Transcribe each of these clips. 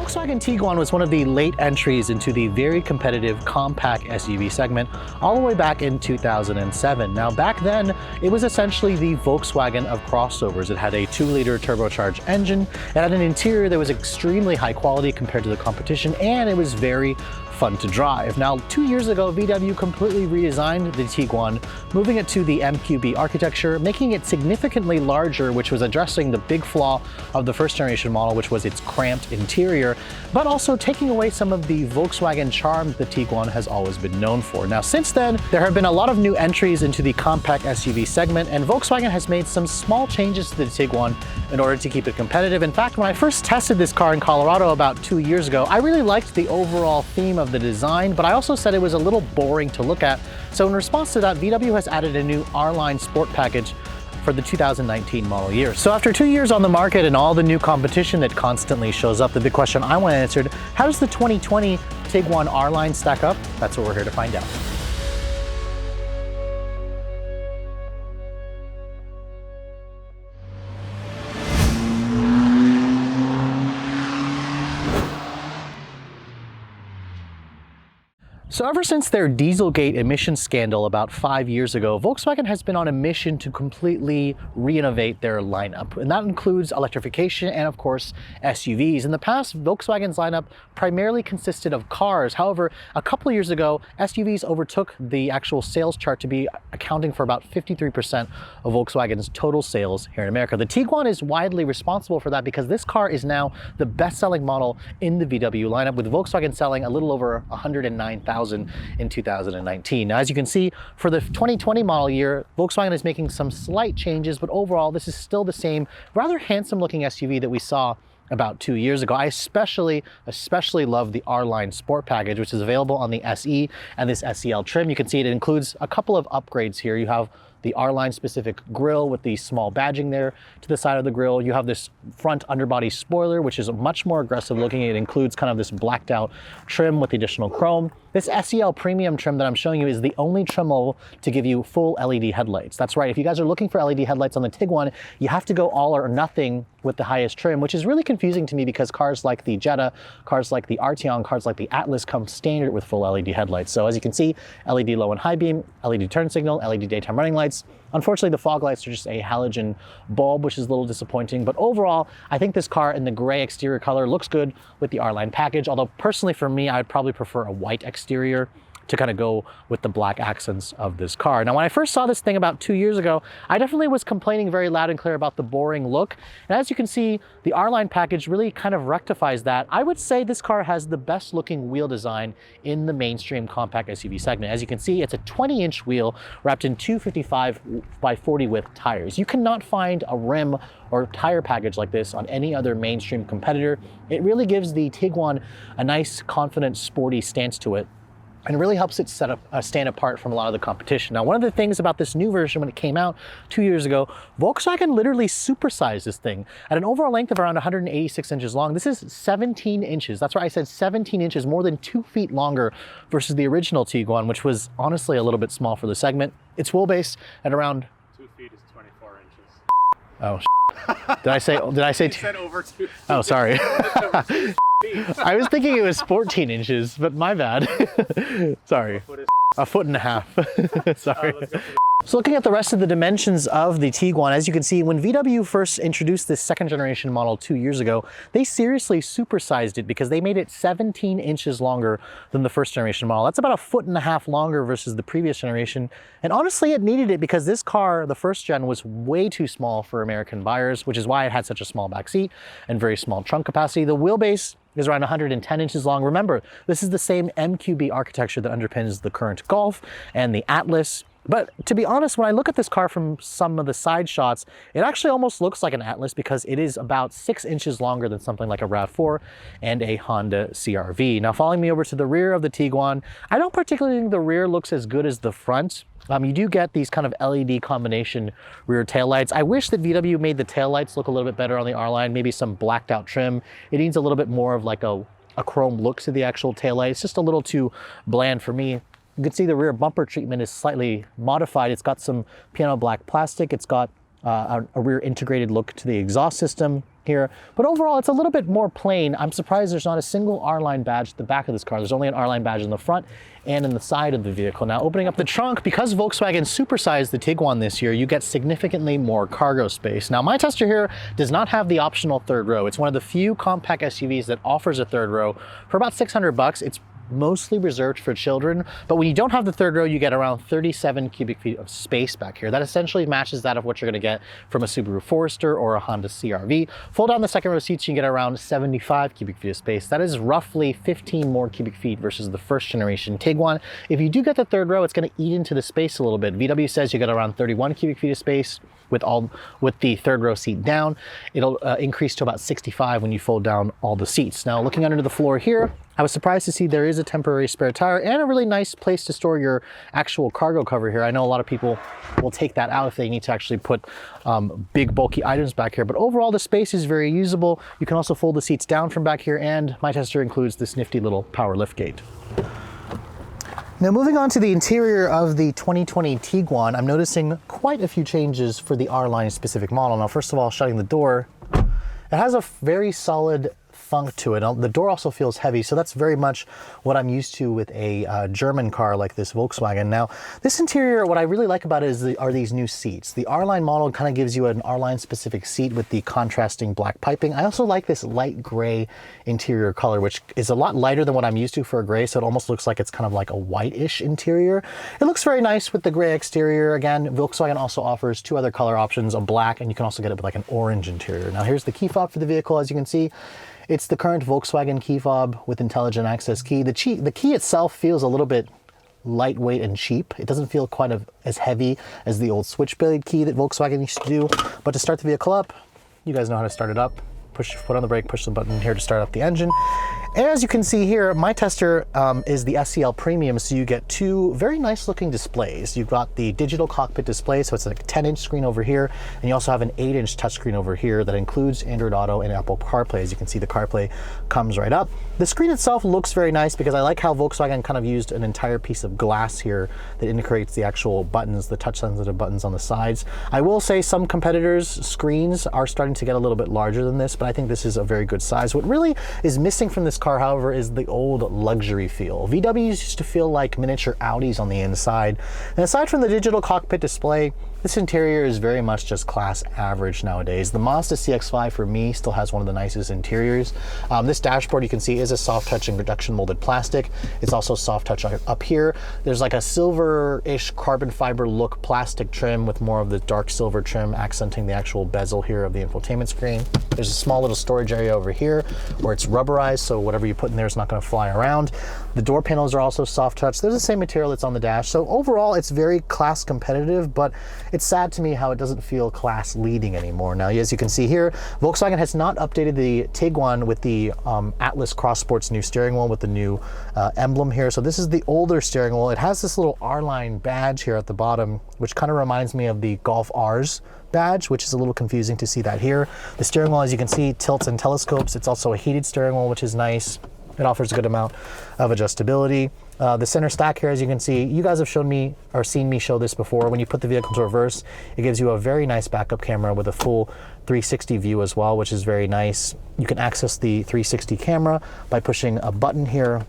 Volkswagen Tiguan was one of the late entries into the very competitive compact SUV segment all the way back in 2007. Now back then, it was essentially the Volkswagen of crossovers. It had a 2-liter turbocharged engine, it had an interior that was extremely high quality compared to the competition, and it was very fun to drive. Now, 2 years ago, VW completely redesigned the Tiguan, moving it to the MQB architecture, making it significantly larger, which was addressing the big flaw of the first generation model, which was its cramped interior, but also taking away some of the Volkswagen charm the Tiguan has always been known for. Now, since then, there have been a lot of new entries into the compact SUV segment, and Volkswagen has made some small changes to the Tiguan in order to keep it competitive. In fact, when I first tested this car in Colorado about 2 years ago, I really liked the overall theme of the design, but I also said it was a little boring to look at. So in response to that, VW has added a new R-Line Sport package for the 2019 model year. So after 2 years on the market and all the new competition that constantly shows up, the big question I want answered, how does the 2020 Tiguan R-Line stack up? That's what we're here to find out. So ever since their Dieselgate emissions scandal about 5 years ago, Volkswagen has been on a mission to completely re-innovate their lineup. And that includes electrification and, of course, SUVs. In the past, Volkswagen's lineup primarily consisted of cars. However, a couple of years ago, SUVs overtook the actual sales chart to be accounting for about 53% of Volkswagen's total sales here in America. The Tiguan is widely responsible for that because this car is now the best-selling model in the VW lineup, with Volkswagen selling a little over 109,000 in 2019. Now, as you can see, for the 2020 model year, Volkswagen is making some slight changes, but overall, this is still the same rather handsome looking SUV that we saw about 2 years ago. I especially love the R-Line Sport package, which is available on the SE and this SEL trim. You can see it includes a couple of upgrades here. You have the R-Line specific grille with the small badging there to the side of the grille. You have this front underbody spoiler, which is much more aggressive looking. It includes kind of this blacked out trim with the additional chrome. This SEL premium trim that I'm showing you is the only trim level to give you full LED headlights. That's right, if you guys are looking for LED headlights on the Tiguan, you have to go all or nothing with the highest trim, which is really confusing to me because cars like the Jetta, cars like the Arteon, cars like the Atlas come standard with full LED headlights. So as you can see, LED low and high beam, LED turn signal, LED daytime running lights. Unfortunately, the fog lights are just a halogen bulb, which is a little disappointing. But overall, I think this car in the gray exterior color looks good with the R-Line package. Although personally for me, I'd probably prefer a white exterior to kind of go with the black accents of this car. Now, when I first saw this thing about 2 years ago, I definitely was complaining very loud and clear about the boring look. And as you can see, the R-Line package really kind of rectifies that. I would say this car has the best looking wheel design in the mainstream compact SUV segment. As you can see, it's a 20-inch wheel wrapped in 255 by 40 width tires. You cannot find a rim or tire package like this on any other mainstream competitor. It really gives the Tiguan a nice, confident, sporty stance to it, and really helps it stand apart from a lot of the competition. Now, one of the things about this new version when it came out 2 years ago, Volkswagen literally supersized this thing. At an overall length of around 186 inches long, this is 17 inches. That's right, I said 17 inches, more than 2 feet longer versus the original Tiguan, which was honestly a little bit small for the segment. Its wheelbase at around 2 feet is 24 inches. Oh, did I say? You said over 2 feet. Oh, sorry. I was thinking it was 14 inches, but my bad. Sorry. A foot and a half. Sorry. So looking at the rest of the dimensions of the Tiguan, as you can see, when VW first introduced this second generation model 2 years ago, they seriously supersized it because they made it 17 inches longer than the first generation model. That's about a foot and a half longer versus the previous generation. And honestly, it needed it because this car, the first gen, was way too small for American buyers, which is why it had such a small back seat and very small trunk capacity. The wheelbase is around 110 inches long. Remember, this is the same MQB architecture that underpins the current Golf and the Atlas. But to be honest, when I look at this car from some of the side shots, it actually almost looks like an Atlas because it is about 6 inches longer than something like a RAV4 and a Honda CR-V. Now, following me over to the rear of the Tiguan, I don't particularly think the rear looks as good as the front. You do get these kind of LED combination rear taillights. I wish that VW made the taillights look a little bit better on the R-Line, maybe some blacked out trim. It needs a little bit more of like a chrome look to the actual taillight. It's just a little too bland for me. You can see the rear bumper treatment is slightly modified. It's got some piano black plastic. It's got a rear integrated look to the exhaust system here. But overall, it's a little bit more plain. I'm surprised there's not a single R-Line badge at the back of this car. There's only an R-Line badge in the front and in the side of the vehicle. Now, opening up the trunk, because Volkswagen supersized the Tiguan this year, you get significantly more cargo space. Now, my tester here does not have the optional third row. It's one of the few compact SUVs that offers a third row for about 600 bucks. It's mostly reserved for children, but when you don't have the third row, you get around 37 cubic feet of space back here. That essentially matches that of what you're going to get from a Subaru Forester or a Honda CR-V. Fold down the second row seats, you get around 75 cubic feet of space. That is roughly 15 more cubic feet versus the first generation Tiguan. If you do get the third row, it's going to eat into the space a little bit. VW says you get around 31 cubic feet of space with the third row seat down. It'll increase to about 65 when you fold down all the seats. Now, looking under the floor here, I was surprised to see there is a temporary spare tire and a really nice place to store your actual cargo cover here. I know a lot of people will take that out if they need to actually put big bulky items back here, but overall the space is very usable. You can also fold the seats down from back here, and my tester includes this nifty little power lift gate. Now, moving on to the interior of the 2020 Tiguan, I'm noticing quite a few changes for the R-Line specific model. Now, first of all, shutting the door, it has a very solid thunk to it. The door also feels heavy, so that's very much what I'm used to with a German car like this Volkswagen. Now, this interior, what I really like about it are these new seats. The R-Line model kind of gives you an R-Line specific seat with the contrasting black piping. I also like this light gray interior color, which is a lot lighter than what I'm used to for a gray, so it almost looks like it's kind of like a whitish interior. It looks very nice with the gray exterior. Again, Volkswagen also offers two other color options, a black, and you can also get it with like an orange interior. Now, here's the key fob for the vehicle. As you can see, it's the current Volkswagen key fob with intelligent access key. The key itself feels a little bit lightweight and cheap. It doesn't feel quite as heavy as the old switchblade key that Volkswagen used to do. But to start the vehicle up, you guys know how to start it up. Push your foot on the brake, push the button here to start up the engine. And as you can see here, my tester is the SCL Premium, so you get two very nice looking displays. You've got the digital cockpit display, so it's like a 10-inch screen over here, and you also have an 8-inch touchscreen over here that includes Android Auto and Apple CarPlay. As you can see, the CarPlay comes right up. The screen itself looks very nice because I like how Volkswagen kind of used an entire piece of glass here that integrates the actual buttons, the touch-sensitive buttons on the sides. I will say some competitors' screens are starting to get a little bit larger than this, but I think this is a very good size. What really is missing from this car, however, is the old luxury feel. VWs used to feel like miniature Audis on the inside. And aside from the digital cockpit display, this interior is very much just class average nowadays. The Mazda CX-5 for me still has one of the nicest interiors. This dashboard you can see is a soft touch injection molded plastic. It's also soft touch up here. There's like a silver-ish carbon fiber look plastic trim with more of the dark silver trim accenting the actual bezel here of the infotainment screen. There's a small little storage area over here where it's rubberized, so whatever you put in there is not going to fly around. The door panels are also soft touch. They're the same material that's on the dash. So overall, it's very class competitive, but it's sad to me how it doesn't feel class leading anymore. Now, as you can see here, Volkswagen has not updated the Tiguan with the Atlas Cross Sports new steering wheel with the new emblem here. So this is the older steering wheel. It has this little R-Line badge here at the bottom, which kind of reminds me of the Golf R's badge, which is a little confusing to see that here. The steering wheel, as you can see, tilts and telescopes. It's also a heated steering wheel, which is nice. It offers a good amount of adjustability. The center stack here, as you can see, you guys have shown me or seen me show this before. When you put the vehicle to reverse, it gives you a very nice backup camera with a full 360 view as well, which is very nice. You can access the 360 camera by pushing a button here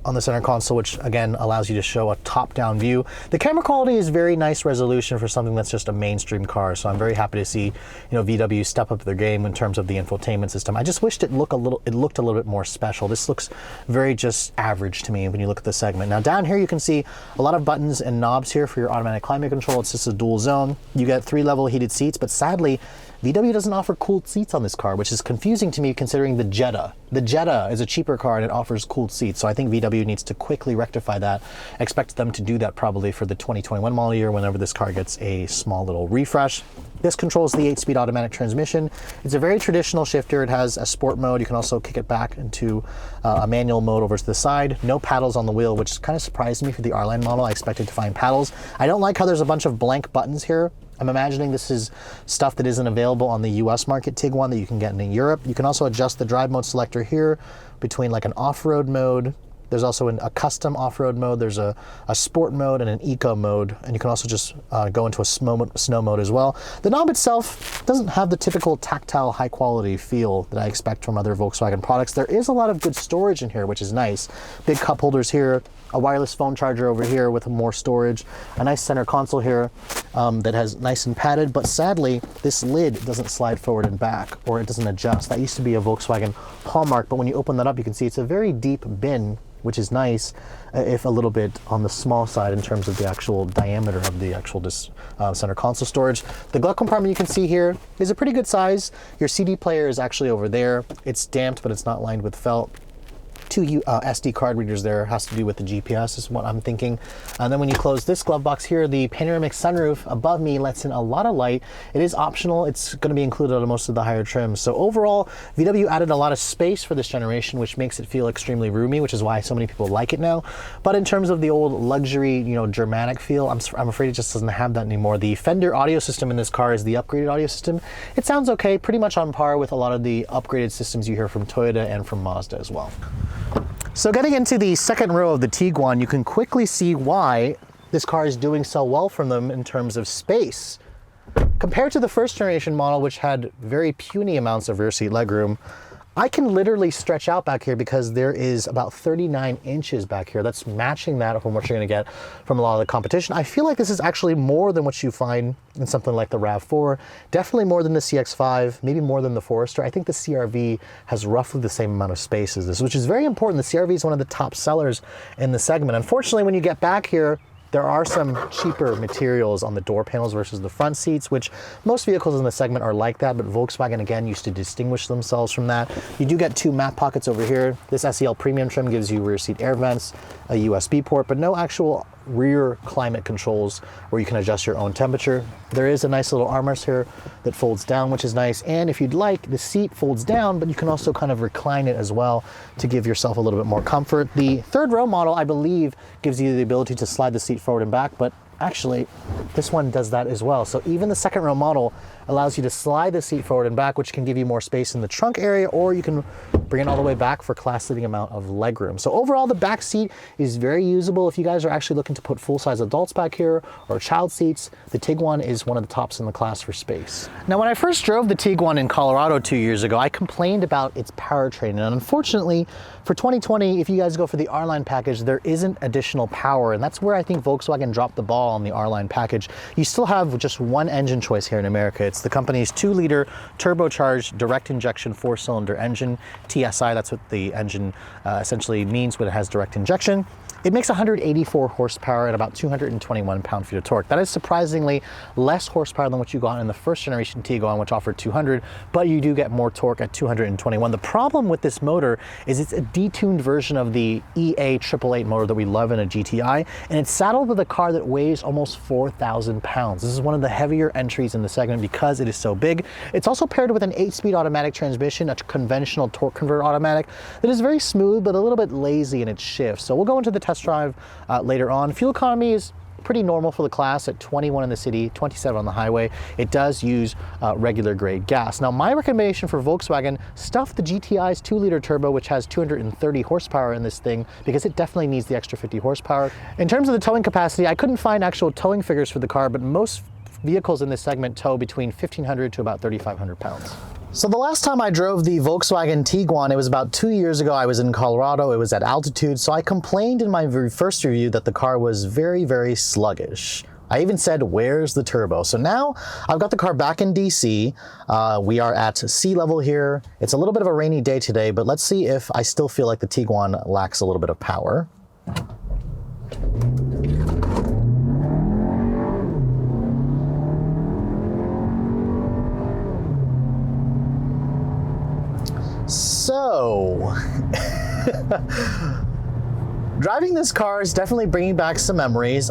on the center console, which again allows you to show a top-down view. The camera quality is very nice resolution for something that's just a mainstream car, so I'm very happy to see, VW step up their game in terms of the infotainment system. I just wished it looked a little bit more special. This looks very just average to me when you look at the segment. Now down here you can see a lot of buttons and knobs here for your automatic climate control. It's just a dual zone. You get 3-level heated seats, but sadly VW doesn't offer cooled seats on this car, which is confusing to me considering the Jetta. The Jetta is a cheaper car and it offers cooled seats, so I think VW needs to quickly rectify that. I expect them to do that probably for the 2021 model year whenever this car gets a small little refresh. This controls the 8-speed automatic transmission. It's a very traditional shifter. It has a sport mode. You can also kick it back into a manual mode over to the side. No paddles on the wheel, which kind of surprised me for the R-Line model. I expected to find paddles. I don't like how there's a bunch of blank buttons here. I'm imagining this is stuff that isn't available on the US market Tiguan that you can get in Europe. You can also adjust the drive mode selector here between like an off-road mode There's also a custom off-road mode. There's a sport mode and an eco mode, and you can also just go into a snow mode as well. The knob itself doesn't have the typical tactile, high-quality feel that I expect from other Volkswagen products. There is a lot of good storage in here, which is nice. Big cup holders here, a wireless phone charger over here with more storage, a nice center console here that has nice and padded, but sadly, this lid doesn't slide forward and back, or it doesn't adjust. That used to be a Volkswagen hallmark, but when you open that up, you can see it's a very deep bin, which is nice, if a little bit on the small side in terms of the actual diameter of the actual center console storage. The glove compartment you can see here is a pretty good size. Your CD player is actually over there. It's damped, but it's not lined with felt. Two SD card readers there, has to do with the GPS is what I'm thinking. And then when you close this glove box here, the panoramic sunroof above me lets in a lot of light. It is optional. It's going to be included on most of the higher trims. So overall, VW added a lot of space for this generation, which makes it feel extremely roomy, which is why so many people like it now. But in terms of the old luxury, Germanic feel, I'm afraid it just doesn't have that anymore. The Fender audio system in this car is the upgraded audio system. It sounds okay, pretty much on par with a lot of the upgraded systems you hear from Toyota and from Mazda as well. So getting into the second row of the Tiguan, you can quickly see why this car is doing so well from them in terms of space. Compared to the first generation model, which had very puny amounts of rear seat legroom, I can literally stretch out back here because there is about 39 inches back here. That's matching that from what you're gonna get from a lot of the competition. I feel like this is actually more than what you find in something like the RAV4, definitely more than the CX-5, maybe more than the Forester. I think the CR-V has roughly the same amount of space as this, which is very important. The CR-V is one of the top sellers in the segment. Unfortunately, when you get back here, there are some cheaper materials on the door panels versus the front seats, which most vehicles in the segment are like that, but Volkswagen, again, used to distinguish themselves from that. You do get two map pockets over here. This SEL Premium trim gives you rear seat air vents, a USB port, but no actual rear climate controls where you can adjust your own temperature. There is a nice little armrest here that folds down, which is nice. And if you'd like, the seat folds down, but you can also kind of recline it as well to give yourself a little bit more comfort. The third row model, I believe, gives you the ability to slide the seat forward and back, but actually, this one does that as well. So even the second row model allows you to slide the seat forward and back, which can give you more space in the trunk area, or you can bring it all the way back for class-leading amount of legroom. So overall, the back seat is very usable. If you guys are actually looking to put full-size adults back here or child seats, the Tiguan is one of the tops in the class for space. Now, when I first drove the Tiguan in Colorado 2 years ago, I complained about its powertrain. And unfortunately, for 2020, if you guys go for the R-Line package, there isn't additional power. And that's where I think Volkswagen dropped the ball on the R-Line package. You still have just one engine choice here in America. It's the company's 2-liter turbocharged direct injection 4-cylinder engine, TSI. That's what the engine essentially means when it has direct injection. It makes 184 horsepower and about 221 pound-feet of torque. That is surprisingly less horsepower than what you got in the first generation Tiguan, which offered 200, but you do get more torque at 221. The problem with this motor is it's a detuned version of the EA 888 motor that we love in a GTI, and it's saddled with a car that weighs almost 4,000 pounds. This is one of the heavier entries in the segment because it is so big. It's also paired with an 8-speed automatic transmission, a conventional torque converter automatic that is very smooth, but a little bit lazy in its shifts. So we'll go into the test drive later on. Fuel economy is pretty normal for the class at 21 in the city, 27 on the highway. It does use regular grade gas. Now, my recommendation for Volkswagen, stuff the GTI's 2-liter turbo, which has 230 horsepower in this thing, because it definitely needs the extra 50 horsepower. In terms of the towing capacity, I couldn't find actual towing figures for the car, but most vehicles in this segment tow between 1,500 to about 3,500 pounds. So the last time I drove the Volkswagen Tiguan, it was about 2 years ago. I was in Colorado, it was at altitude, so I complained in my first review that the car was very, very sluggish. I even said, where's the turbo? So now I've got the car back in DC. We are at sea level here. It's a little bit of a rainy day today, but let's see if I still feel like the Tiguan lacks a little bit of power. So, driving this car is definitely bringing back some memories.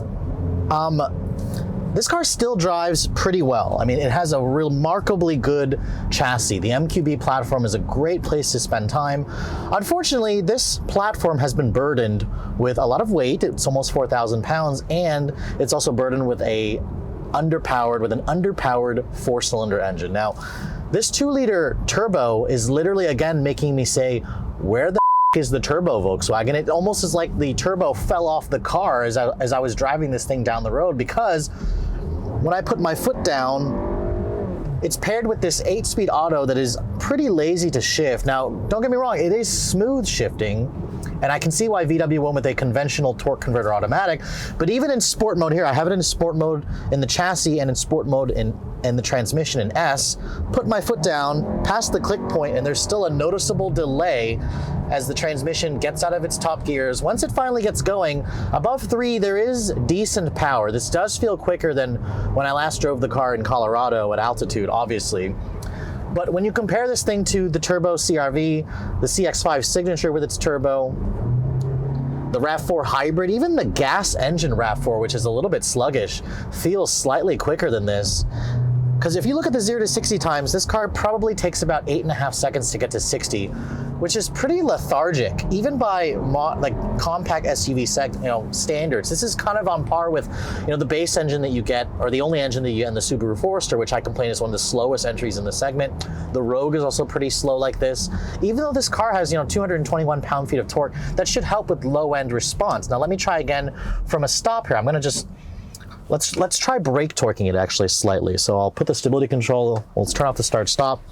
This car still drives pretty well. I mean, it has a remarkably good chassis. The MQB platform is a great place to spend time. Unfortunately, this platform has been burdened with a lot of weight. It's almost 4,000 pounds, and it's also burdened with an underpowered 4-cylinder engine. Now, this 2-liter turbo is literally, again, making me say, where the is the turbo Volkswagen? It almost is like the turbo fell off the car as I was driving this thing down the road, because when I put my foot down, it's paired with this 8-speed auto that is pretty lazy to shift. Now, don't get me wrong, it is smooth shifting, and I can see why VW went with a conventional torque converter automatic, but even in sport mode here, I have it in sport mode in the chassis and in sport mode in the transmission in S, put my foot down, past the click point, and there's still a noticeable delay as the transmission gets out of its top gears. Once it finally gets going, above 3, there is decent power. This does feel quicker than when I last drove the car in Colorado at altitude, obviously. But when you compare this thing to the turbo CR-V, the CX-5 Signature with its turbo, the RAV4 Hybrid, even the gas engine RAV4, which is a little bit sluggish, feels slightly quicker than this. Because if you look at the 0 to 60 times, this car probably takes about 8.5 seconds to get to 60, which is pretty lethargic, even by like compact SUV standards. This is kind of on par with the base engine that you get, or the only engine that you get in the Subaru Forester, which I complain is one of the slowest entries in the segment. The Rogue is also pretty slow like this. Even though this car has 221 pound-feet of torque, that should help with low-end response. Now let me try again from a stop here. I'm gonna just Let's try brake torquing it actually slightly. So I'll put the stability control, let's turn off the start stop.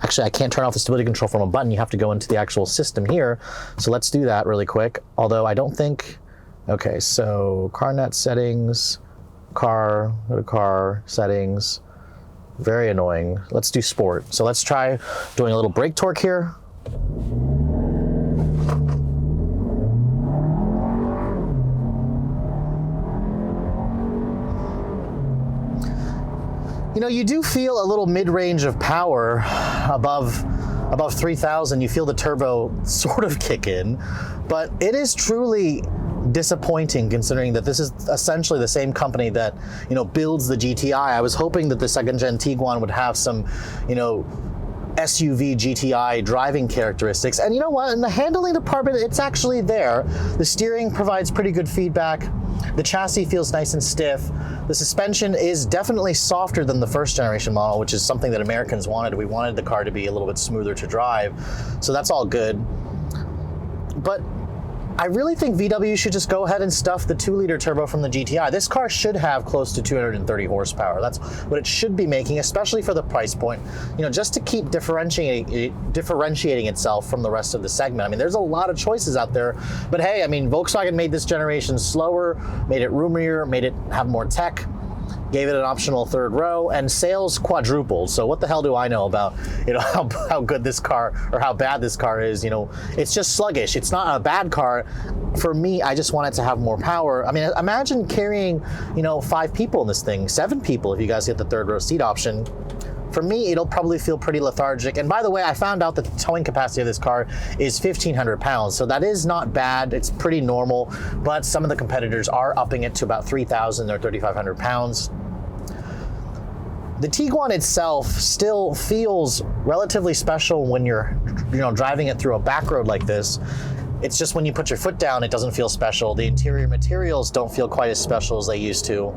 Actually, I can't turn off the stability control from a button. You have to go into the actual system here. So let's do that really quick. Although I don't think, okay, so CarNet settings, go to car settings, very annoying. Let's do sport. So let's try doing a little brake torque here. You do feel a little mid-range of power above 3,000. You feel the turbo sort of kick in, but it is truly disappointing considering that this is essentially the same company that, builds the GTI. I was hoping that the second-gen Tiguan would have some, SUV GTI driving characteristics. And you know what? In the handling department, it's actually there. The steering provides pretty good feedback. The chassis feels nice and stiff. The suspension is definitely softer than the first generation model, which is something that Americans wanted. We wanted the car to be a little bit smoother to drive. So that's all good. But I really think VW should just go ahead and stuff the 2-liter turbo from the GTI. This car should have close to 230 horsepower. That's what it should be making, especially for the price point, just to keep differentiating itself from the rest of the segment. I mean, there's a lot of choices out there, but hey, I mean, Volkswagen made this generation slower, made it roomier, made it have more tech, gave it an optional third row, and sales quadrupled. So what the hell do I know about how good this car or how bad this car is? It's just sluggish. It's not a bad car. For me, I just want it to have more power. I mean, imagine carrying 5 people in this thing, 7 people if you guys get the third row seat option. For me, it'll probably feel pretty lethargic. And by the way, I found out that the towing capacity of this car is 1,500 pounds. So that is not bad. It's pretty normal. But some of the competitors are upping it to about 3,000 or 3,500 pounds. The Tiguan itself still feels relatively special when you're driving it through a back road like this. It's just when you put your foot down, it doesn't feel special. The interior materials don't feel quite as special as they used to.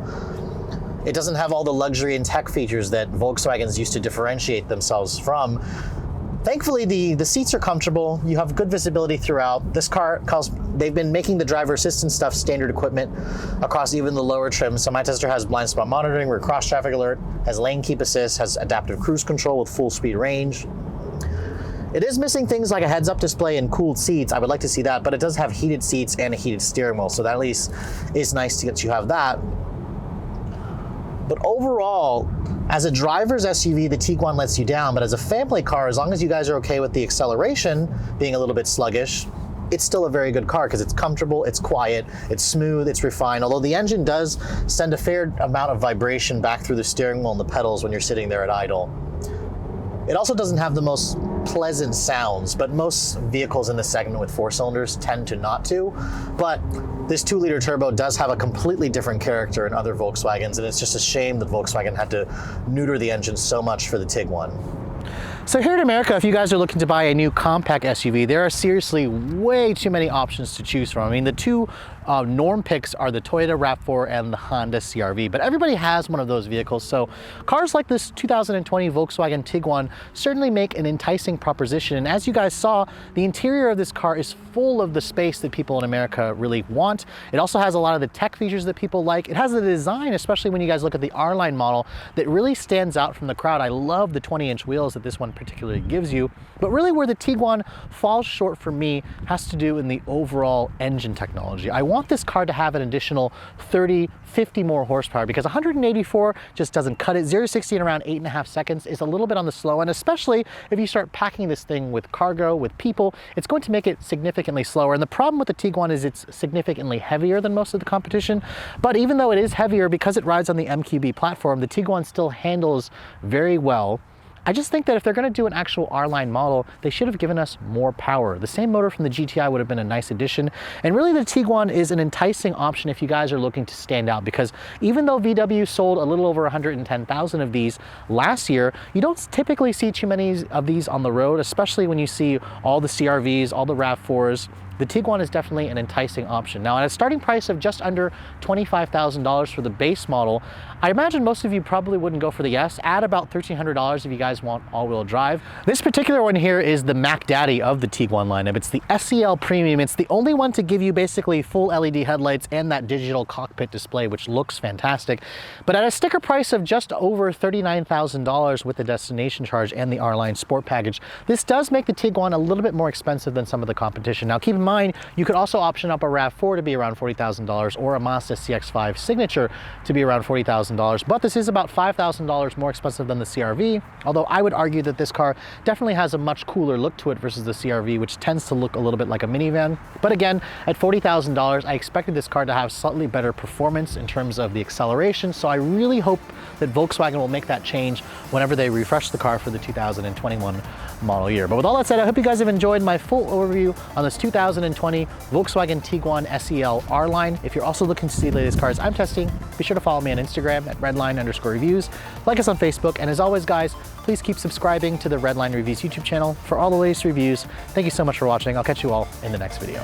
It doesn't have all the luxury and tech features that Volkswagens used to differentiate themselves from. Thankfully, the seats are comfortable. You have good visibility throughout. This car, they've been making the driver assistance stuff standard equipment across even the lower trims. So my tester has blind spot monitoring, rear cross traffic alert, has lane keep assist, has adaptive cruise control with full speed range. It is missing things like a heads-up display and cooled seats. I would like to see that, but it does have heated seats and a heated steering wheel. So that at least is nice to get you have that. But overall, as a driver's SUV, the Tiguan lets you down, but as a family car, as long as you guys are okay with the acceleration being a little bit sluggish, it's still a very good car because it's comfortable, it's quiet, it's smooth, it's refined, although the engine does send a fair amount of vibration back through the steering wheel and the pedals when you're sitting there at idle. It also doesn't have the most pleasant sounds, but most vehicles in the segment with 4 cylinders tend to not to. But this 2-liter turbo does have a completely different character in other Volkswagens, and it's just a shame that Volkswagen had to neuter the engine so much for the Tiguan. So here in America, if you guys are looking to buy a new compact SUV, there are seriously way too many options to choose from. I mean, the 2 norm picks are the Toyota RAV4 and the Honda CR-V, but everybody has one of those vehicles. So cars like this 2020 Volkswagen Tiguan certainly make an enticing proposition. And as you guys saw, the interior of this car is full of the space that people in America really want. It also has a lot of the tech features that people like. It has a design, especially when you guys look at the R-Line model, that really stands out from the crowd. I love the 20-inch wheels that this one particularly gives you. But really where the Tiguan falls short for me has to do in the overall engine technology. I want this car to have an additional 30, 50 more horsepower because 184 just doesn't cut it. 0 to 60 in around 8.5 seconds is a little bit on the slow end, especially if you start packing this thing with cargo, with people, it's going to make it significantly slower. And the problem with the Tiguan is it's significantly heavier than most of the competition. But even though it is heavier, because it rides on the MQB platform, the Tiguan still handles very well. I just think that if they're going to do an actual R-Line model, they should have given us more power. The same motor from the GTI would have been a nice addition. And really the Tiguan is an enticing option if you guys are looking to stand out, because even though VW sold a little over 110,000 of these last year, you don't typically see too many of these on the road, especially when you see all the CR-Vs, all the RAV4s. The Tiguan is definitely an enticing option. Now, at a starting price of just under $25,000 for the base model, I imagine most of you probably wouldn't go for the S. Add about $1,300 if you guys want all-wheel drive. This particular one here is the Mac Daddy of the Tiguan lineup. It's the SEL Premium. It's the only one to give you basically full LED headlights and that digital cockpit display, which looks fantastic. But at a sticker price of just over $39,000 with the destination charge and the R-Line Sport package, this does make the Tiguan a little bit more expensive than some of the competition. Now, keep in mind, you could also option up a RAV4 to be around $40,000 or a Mazda CX-5 Signature to be around $40,000, but this is about $5,000 more expensive than the CR-V, although I would argue that this car definitely has a much cooler look to it versus the CR-V, which tends to look a little bit like a minivan. But again, at $40,000, I expected this car to have slightly better performance in terms of the acceleration, so I really hope that Volkswagen will make that change whenever they refresh the car for the 2021 model year. But with all that said, I hope you guys have enjoyed my full overview on this 2020 Volkswagen Tiguan SEL R-Line. If you're also looking to see the latest cars I'm testing, be sure to follow me on Instagram at redline_reviews, like us on Facebook, and as always guys, please keep subscribing to the Redline Reviews YouTube channel for all the latest reviews. Thank you so much for watching. I'll catch you all in the next video.